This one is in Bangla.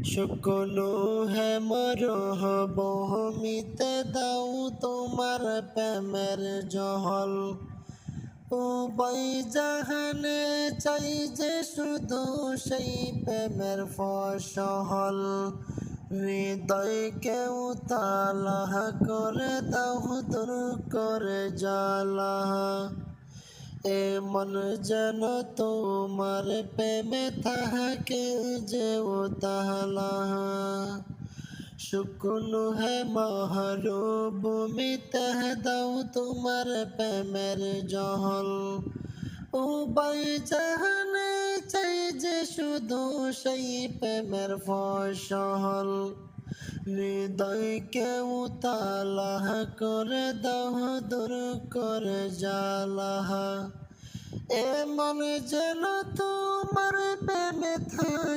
শুকনো হে মরুভূমিতে দাও তোমার প্রেমের জহল। উভয় জাহানে চাই যে শুধু সেই প্রেমের ফসল। হৃদয়কে উতালা করে দাও দূর করে জ্বালা। এমন যেন তোমার প্রেমে থাকে যে উতালা। শুকনো হে মরুভূমিতে দাও তোমার প্রেমের জহল। উভয় জাহানে চাই যে শুধু সেই প্রেমের ফসল। হৃদয়কে উতালা করে দাও দূর করে জ্বালা। এমন যেন তোমার প্রেমে থাকে